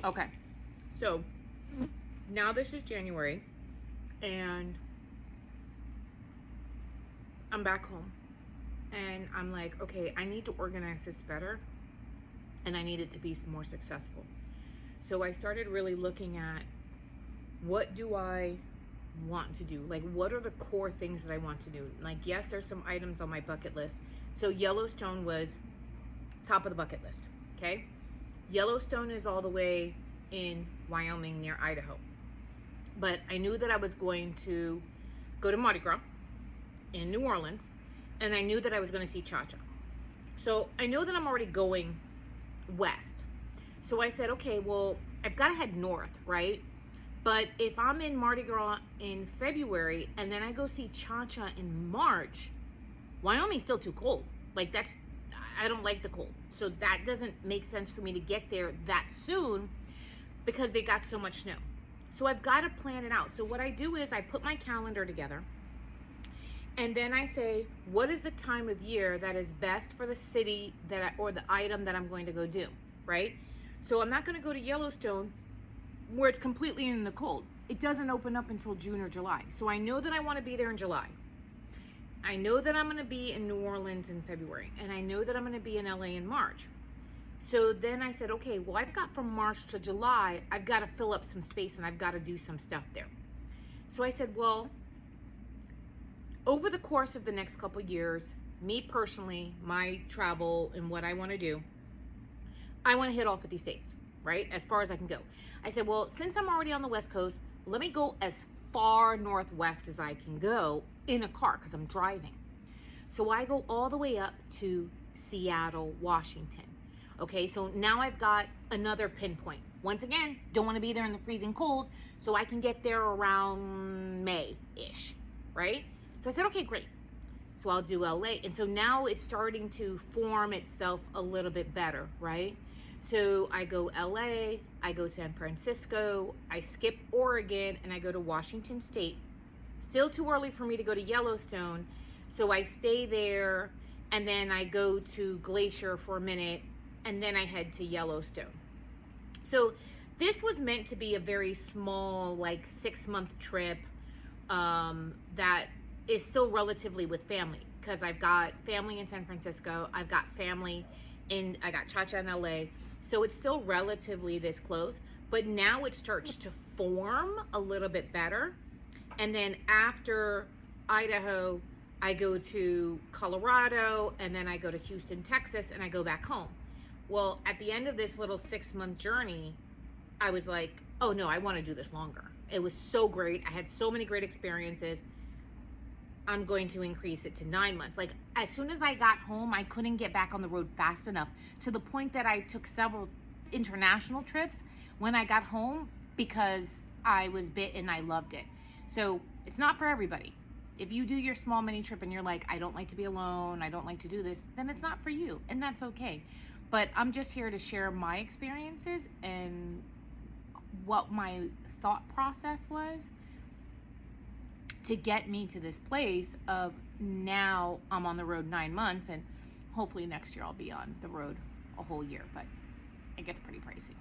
Okay. So now this is January and I'm back home. And I'm like, okay, I need to organize this better and I need it to be more successful. So I started really looking at what do I want to do? Like, what are the core things that I want to do? Like, yes, there's some items on my bucket list. So Yellowstone was top of the bucket list, okay? Yellowstone is all the way in Wyoming near Idaho. But I knew that I was going to go to Mardi Gras in New Orleans, and I knew that I was going to see Cha-Cha. So I know that I'm already going west. So I said, okay, well, I've got to head north, right? But if I'm in Mardi Gras in February and then I go see Cha-Cha in March, Wyoming's still too cold. Like, I don't like the cold. So that doesn't make sense for me to get there that soon because they got so much snow. So I've got to plan it out. So what I do is I put my calendar together and then I say, what is the time of year that is best for the city or the item that I'm going to go do, right? So I'm not going to go to Yellowstone where it's completely in the cold. It doesn't open up until June or July. So I know that I want to be there in July. I know that I'm going to be in New Orleans in February. And I know that I'm going to be in LA in March. So then I said, okay, well, I've got from March to July, I've got to fill up some space and I've got to do some stuff there. So I said, well, over the course of the next couple of years, me personally, my travel and what I want to do, I want to hit all 50 states, right? As far as I can go. I said, well, since I'm already on the West Coast, let me go as far northwest as I can go in a car because I'm driving. So I go all the way up to Seattle, Washington. Okay, so now I've got another pinpoint. Once again, don't want to be there in the freezing cold, so I can get there around May-ish, right? So I said, okay, great. So I'll do LA. And so now it's starting to form itself a little bit better, right? So I go LA, I go San Francisco, I skip Oregon, and I go to Washington State. Still too early for me to go to Yellowstone, so I stay there, and then I go to Glacier for a minute, and then I head to Yellowstone. So this was meant to be a very small, like 6-month trip that is still relatively with family, because I've got family in San Francisco, I got Cha-Cha in LA, so it's still relatively this close, but now it starts to form a little bit better. And then after Idaho, I go to Colorado, and then I go to Houston, Texas, and I go back home. Well, at the end of this little 6-month journey, I was like, oh no, I want to do this longer. It was so great. I had so many great experiences. I'm going to increase it to 9 months. Like, as soon as I got home, I couldn't get back on the road fast enough, to the point that I took several international trips when I got home because I was bit and I loved it. So it's not for everybody. If you do your small mini trip and you're like, I don't like to be alone, I don't like to do this, then it's not for you, and that's okay. But I'm just here to share my experiences and what my thought process was to get me to this place of now I'm on the road 9 months, and hopefully next year I'll be on the road a whole year, but it gets pretty pricey.